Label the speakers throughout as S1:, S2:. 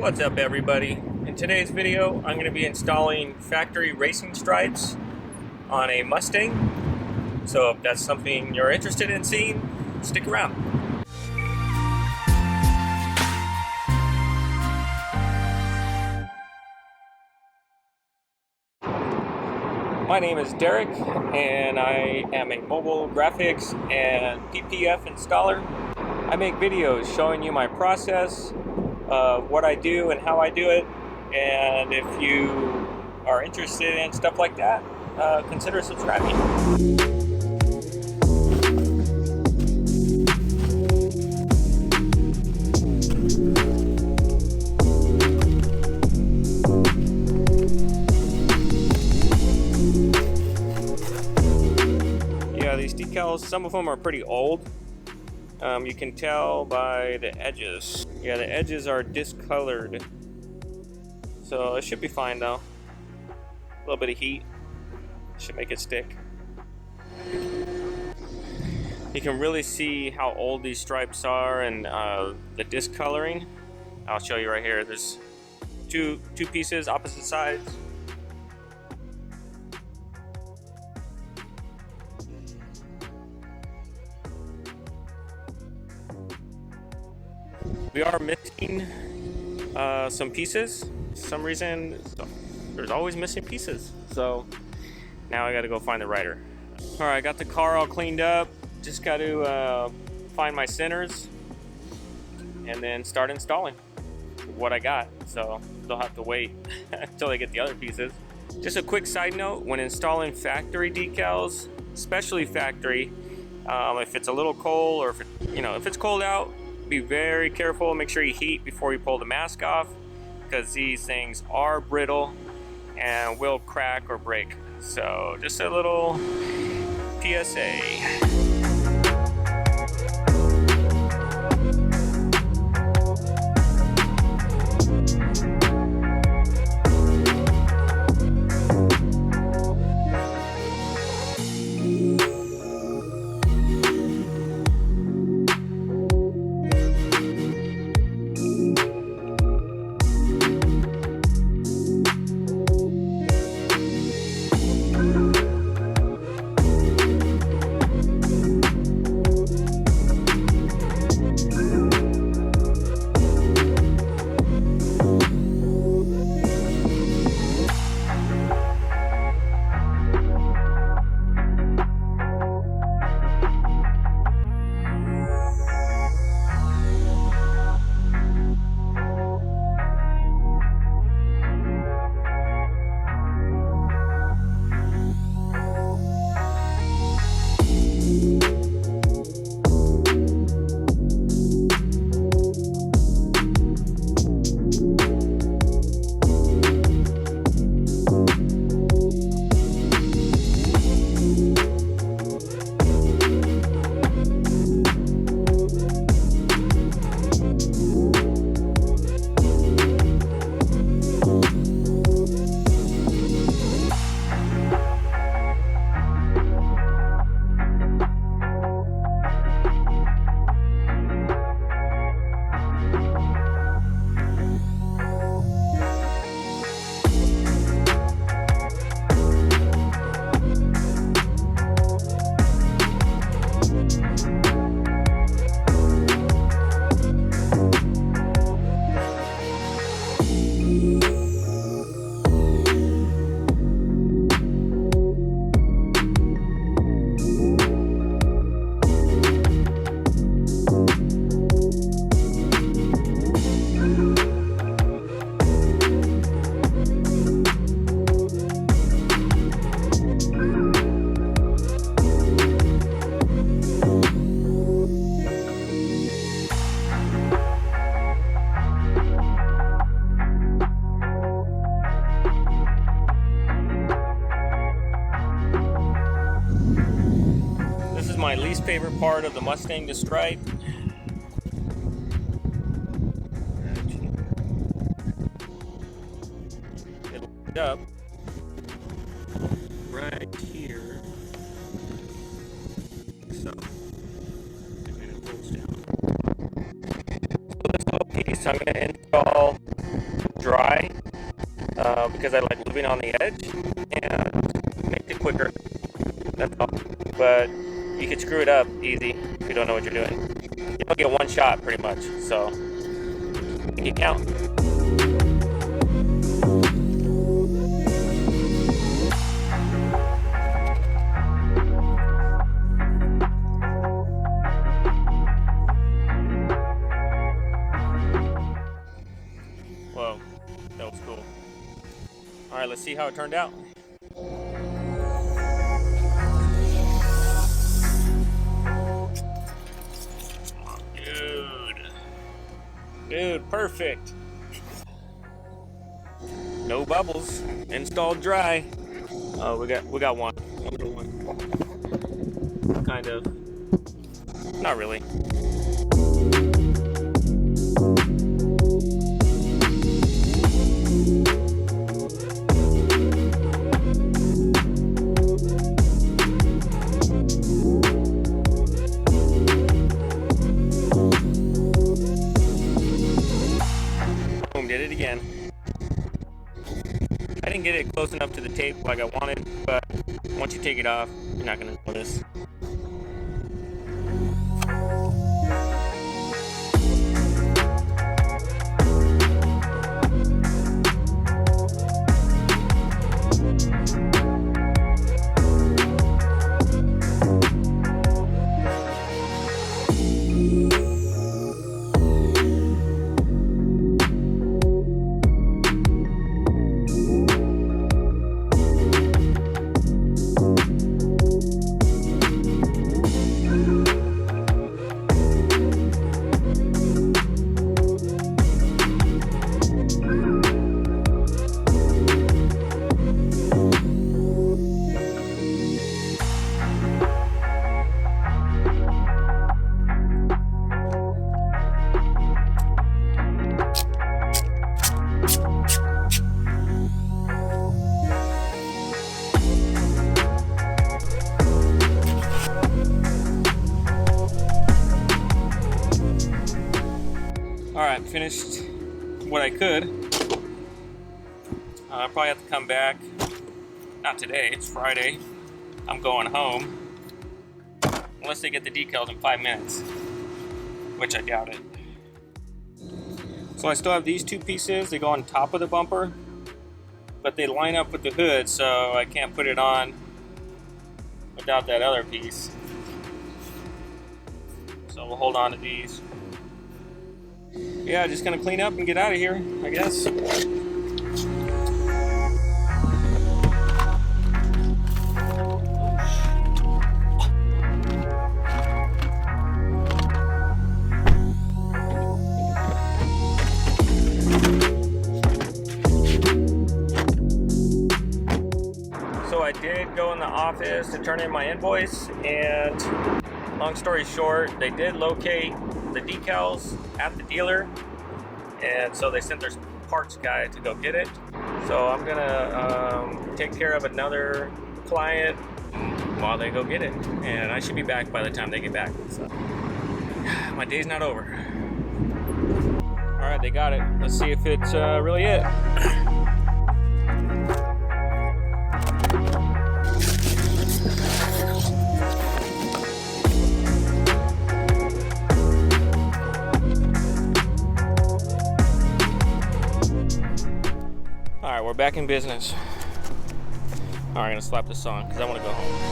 S1: What's up, everybody? In today's video I'm going to be installing factory racing stripes on a Mustang, so if that's something you're interested in seeing, stick around. My name is Derek and I am a mobile graphics and PPF installer. I make videos showing you my process, what I do and how I do it, and if you are interested in stuff like that, consider subscribing. Yeah, these decals, some of them are pretty old. You can tell by the edges. Yeah, the edges are discolored. So it should be fine though. A little bit of heat should make it stick. You can really see how old these stripes are and the discoloring. I'll show you right here. There's two pieces, opposite sides. We are missing some pieces. For some reason, there's always missing pieces. So now I got to go find the writer. All right, got the car all cleaned up. Just got to find my centers and then start installing what I got. So they'll have to wait until I get the other pieces. Just a quick side note: when installing factory decals, especially factory, if it's a little cold or if it's cold out, be very careful. Make sure you heat before you pull the mask off, because these things are brittle and will crack or break. So just a little PSA. My least favorite part of the Mustang to stripe. It'll end up right here. So, and it rolls down. So this little piece I'm going to install dry because I like living on the edge and makes it quicker. That's all. But you can screw it up easy if you don't know what you're doing. You don't get one shot pretty much, so make it count. Whoa, that was cool. All right, let's see how it turned out. Dude, perfect. No bubbles. Installed dry. Oh, we got one. Kind of. Not really. Did it again. I didn't get it close enough to the tape like I wanted, but once you take it off, you're not going to notice. Alright, finished what I could. I'll probably have to come back. Not today, it's Friday. I'm going home. Unless they get the decals in 5 minutes. Which I doubt it. So I still have these two pieces. They go on top of the bumper. But they line up with the hood, so I can't put it on without that other piece. So we'll hold on to these. Yeah, just gonna clean up and get out of here, I guess. So I did go in the office to turn in my invoice, and long story short, they did locate the decals at the dealer, and so they sent their parts guy to go get it. So I'm gonna take care of another client while they go get it, and I should be back by the time they get back. So my day's not over. All right, they got it. Let's see if it's really it. Alright, we're back in business. Alright, I'm gonna slap this on because I want to go home.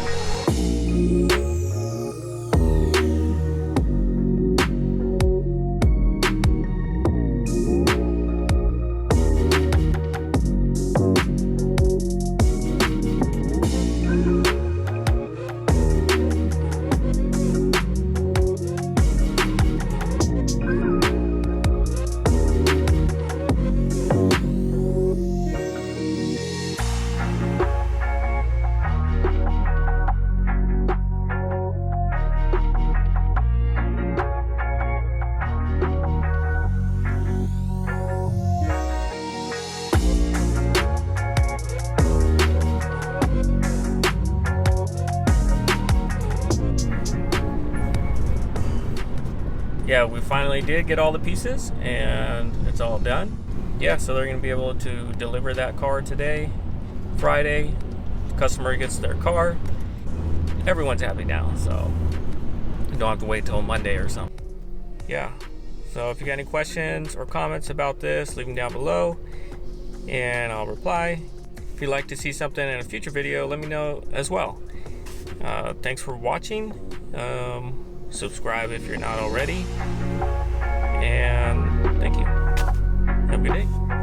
S1: finally did get all the pieces and it's all done. Yeah, so they're going to be able to deliver that car today, Friday. The customer gets their car. Everyone's happy now, so you don't have to wait till Monday or something. Yeah, so if you got any questions or comments about this, leave them down below and I'll reply. If you'd like to see something in a future video, let me know as well. Thanks for watching. Subscribe if you're not already. And thank you. Have a good day.